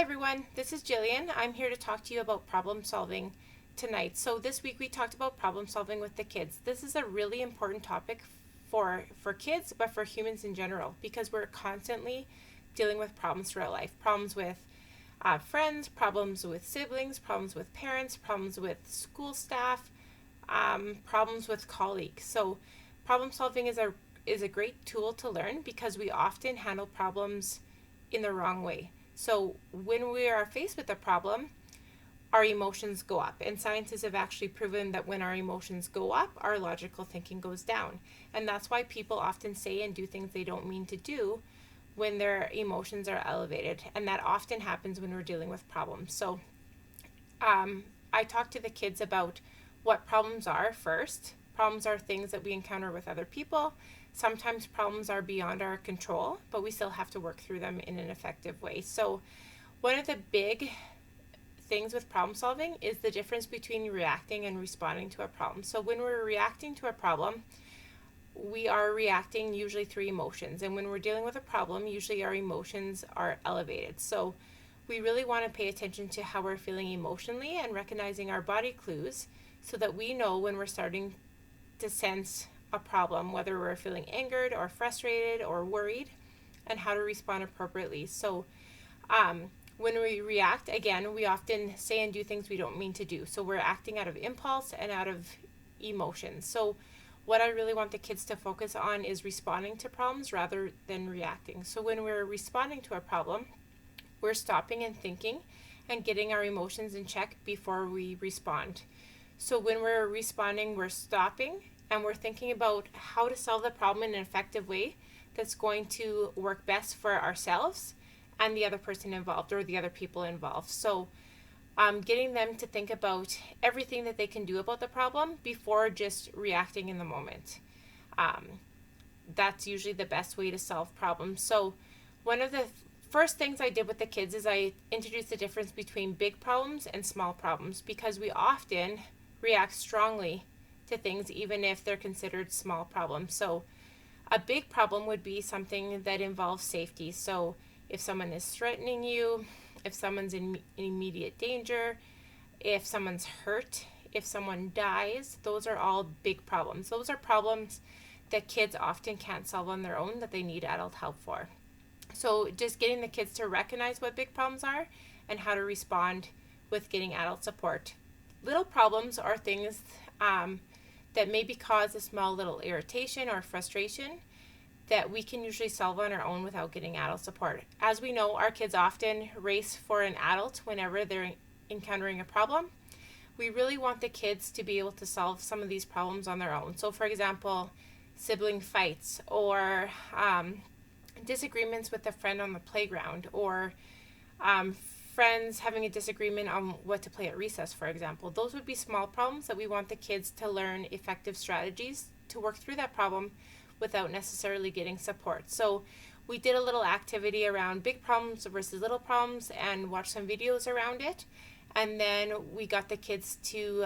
everyone, this is Jillian. I'm here to talk to you about problem solving tonight. So this week we talked about problem solving with the kids. This is a really important topic for kids, but for humans in general, because we're constantly dealing with problems throughout life. Problems with friends, problems with siblings, problems with parents, problems with school staff, problems with colleagues. So problem solving is a great tool to learn because we often handle problems in the wrong way. So when we are faced with a problem, our emotions go up. And scientists have actually proven that when our emotions go up, our logical thinking goes down. And that's why people often say and do things they don't mean to do when their emotions are elevated. And that often happens when we're dealing with problems. So I talk to the kids about what problems are first. Problems are things that we encounter with other people. Sometimes problems are beyond our control, but we still have to work through them in an effective way. So one of the big things with problem solving is the difference between reacting and responding to a problem. So when we're reacting to a problem, we are reacting usually through emotions. And when we're dealing with a problem, usually our emotions are elevated. So we really want to pay attention to how we're feeling emotionally and recognizing our body clues so that we know when we're starting to sense a problem, whether we're feeling angered or frustrated or worried, and how to respond appropriately. So when we react, again, we often say and do things we don't mean to do. So we're acting out of impulse and out of emotion. So what I really want the kids to focus on is responding to problems rather than reacting. So when we're responding to a problem, we're stopping and thinking and getting our emotions in check before we respond. So when we're responding, we're stopping and we're thinking about how to solve the problem in an effective way that's going to work best for ourselves and the other person involved or the other people involved. So getting them to think about everything that they can do about the problem before just reacting in the moment. That's usually the best way to solve problems. So one of the first things I did with the kids is I introduced the difference between big problems and small problems because we often react strongly to things even if they're considered small problems. So a big problem would be something that involves safety. So if someone is threatening you, if someone's in immediate danger, if someone's hurt, if someone dies, those are all big problems. Those are problems that kids often can't solve on their own that they need adult help for. So just getting the kids to recognize what big problems are and how to respond with getting adult support. Little problems are things that maybe cause a small little irritation or frustration that we can usually solve on our own without getting adult support. As we know, our kids often race for an adult whenever they're encountering a problem. We really want the kids to be able to solve some of these problems on their own. So for example, sibling fights or disagreements with a friend on the playground or friends having a disagreement on what to play at recess, for example. Those would be small problems that we want the kids to learn effective strategies to work through that problem without necessarily getting support. So we did a little activity around big problems versus little problems and watched some videos around it. And then we got the kids to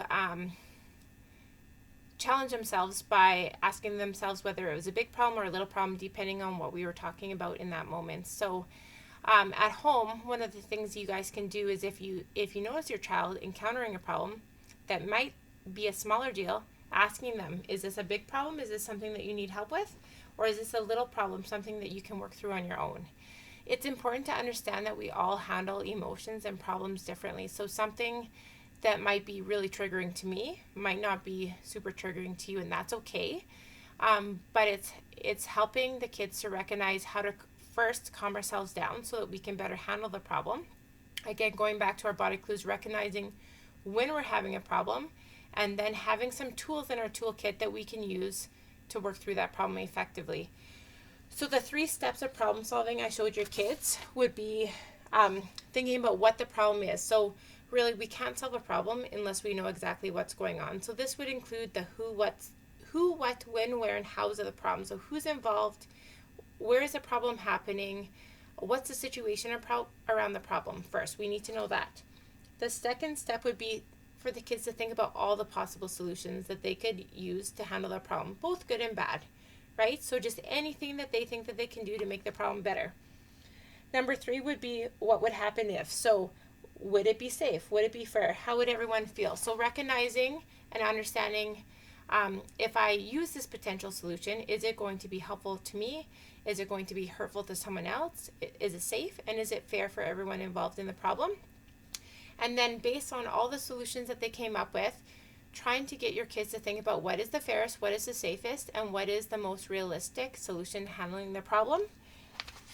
challenge themselves by asking themselves whether it was a big problem or a little problem, depending on what we were talking about in that moment. So at home, one of the things you guys can do is if you notice your child encountering a problem that might be a smaller deal, asking them, is this a big problem? Is this something that you need help with? Or is this a little problem, something that you can work through on your own? It's important to understand that we all handle emotions and problems differently. So something that might be really triggering to me might not be super triggering to you, and that's okay. But it's helping the kids to recognize how to first calm ourselves down so that we can better handle the problem. Again, going back to our body clues, recognizing when we're having a problem, and then having some tools in our toolkit that we can use to work through that problem effectively. So the 3 steps of problem solving I showed your kids would be thinking about what the problem is. So really, we can't solve a problem unless we know exactly what's going on. So this would include the who, what, when, where, and hows of the problem. So who's involved, where is the problem happening, what's the situation around the problem first. We need to know that. The second step would be for the kids to think about all the possible solutions that they could use to handle the problem, both good and bad, right? So just anything that they think that they can do to make the problem better. Number 3 would be, what would happen if? So would it be safe? Would it be fair? How would everyone feel? So recognizing and understanding, if I use this potential solution, is it going to be helpful to me? Is it going to be hurtful to someone else? Is it safe? And is it fair for everyone involved in the problem? And then based on all the solutions that they came up with, trying to get your kids to think about what is the fairest, what is the safest, and what is the most realistic solution handling the problem.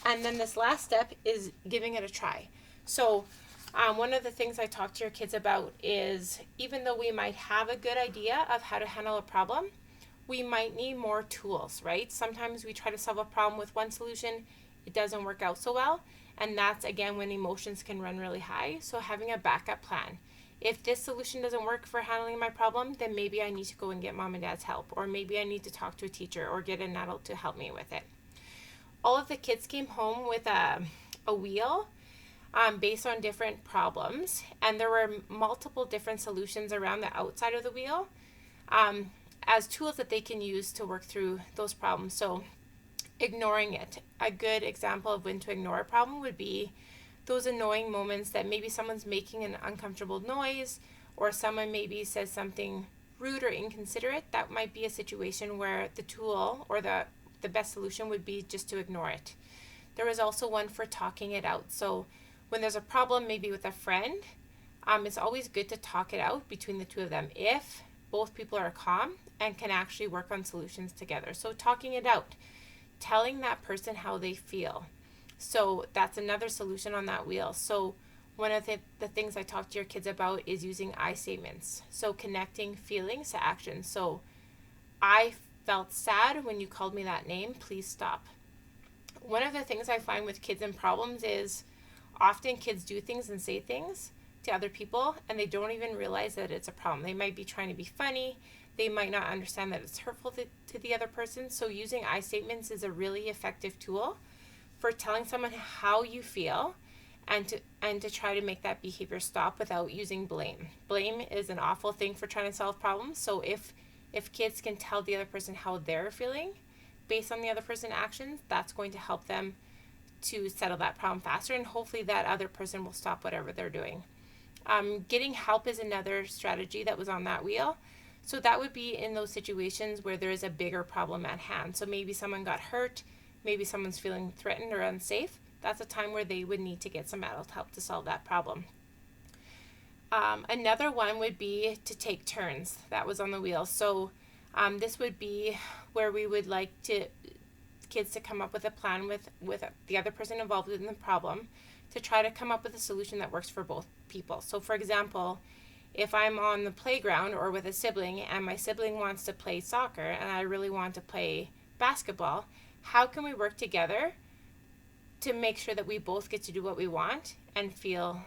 And then this last step is giving it a try. So one of the things I talk to your kids about is, even though we might have a good idea of how to handle a problem, we might need more tools, right? Sometimes we try to solve a problem with one solution, it doesn't work out so well. And that's, again, when emotions can run really high. So having a backup plan. If this solution doesn't work for handling my problem, then maybe I need to go and get mom and dad's help, or maybe I need to talk to a teacher or get an adult to help me with it. All of the kids came home with a wheel based on different problems, and there were multiple different solutions around the outside of the wheel as tools that they can use to work through those problems. So ignoring it. A good example of when to ignore a problem would be those annoying moments that maybe someone's making an uncomfortable noise, or someone maybe says something rude or inconsiderate. That might be a situation where the tool or the best solution would be just to ignore it. There was also one for talking it out. So when there's a problem, maybe with a friend, it's always good to talk it out between the two of them if both people are calm and can actually work on solutions together. So talking it out, telling that person how they feel. So that's another solution on that wheel. So one of the things I talk to your kids about is using I statements. So connecting feelings to action. So I felt sad when you called me that name. Please stop. One of the things I find with kids and problems is often kids do things and say things to other people and they don't even realize that it's a problem. They might be trying to be funny. They might not understand that it's hurtful to the other person. So using I statements is a really effective tool for telling someone how you feel and to try to make that behavior stop without using blame. Blame is an awful thing for trying to solve problems. So if kids can tell the other person how they're feeling based on the other person's actions, that's going to help them to settle that problem faster, and hopefully that other person will stop whatever they're doing. Getting help is another strategy that was on that wheel. So that would be in those situations where there is a bigger problem at hand. So maybe someone got hurt, maybe someone's feeling threatened or unsafe. That's a time where they would need to get some adult help to solve that problem. Another one would be to take turns. That was on the wheel. So this would be where we would like kids to come up with a plan with the other person involved in the problem to try to come up with a solution that works for both people. So for example, if I'm on the playground or with a sibling and my sibling wants to play soccer and I really want to play basketball, how can we work together to make sure that we both get to do what we want and feel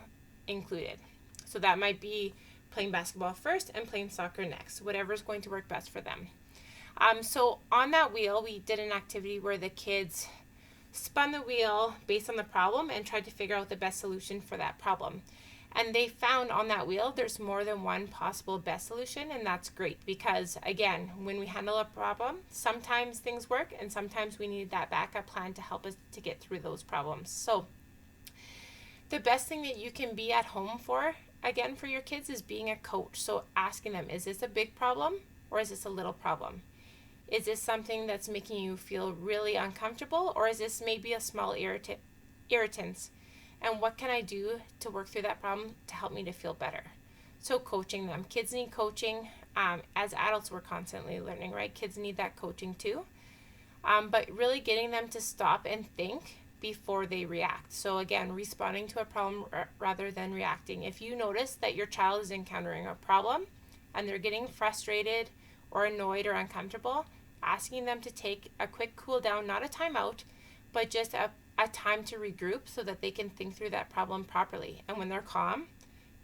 included? So that might be playing basketball first and playing soccer next, whatever is going to work best for them. So on that wheel, we did an activity where the kids spun the wheel based on the problem and tried to figure out the best solution for that problem. And they found on that wheel there's more than one possible best solution, and that's great because, again, when we handle a problem, sometimes things work and sometimes we need that backup plan to help us to get through those problems. So the best thing that you can be at home for, again, for your kids is being a coach. So asking them, is this a big problem or is this a little problem? Is this something that's making you feel really uncomfortable, or is this maybe a small irritant? And what can I do to work through that problem to help me to feel better? So coaching them. Kids need coaching. As adults, we're constantly learning, right? Kids need that coaching too. But really getting them to stop and think before they react. So again, responding to a problem rather than reacting. If you notice that your child is encountering a problem and they're getting frustrated or annoyed or uncomfortable, asking them to take a quick cool down, not a timeout, but just a time to regroup so that they can think through that problem properly. And when they're calm,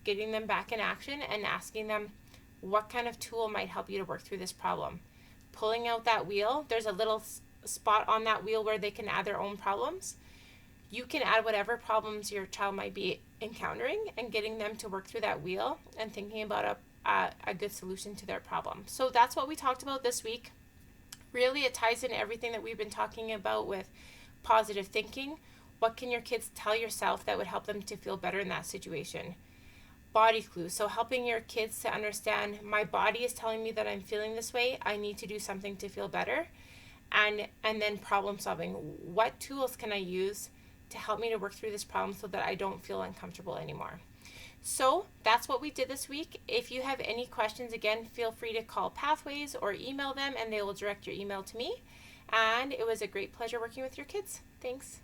getting them back in action and asking them what kind of tool might help you to work through this problem. Pulling out that wheel, there's a little spot on that wheel where they can add their own problems. You can add whatever problems your child might be encountering and getting them to work through that wheel and thinking about a good solution to their problem. So that's what we talked about this week. Really, it ties in everything that we've been talking about with positive thinking, What can your kids tell yourself that would help them to feel better in that situation? Body clues. So helping your kids to understand, my body is telling me that I'm feeling this way. I need to do something to feel better. And then problem solving. What tools can I use to help me to work through this problem so that I don't feel uncomfortable anymore? So that's what we did this week. If you have any questions, again, feel free to call Pathways or email them, and they will direct your email to me. And it was a great pleasure working with your kids. Thanks.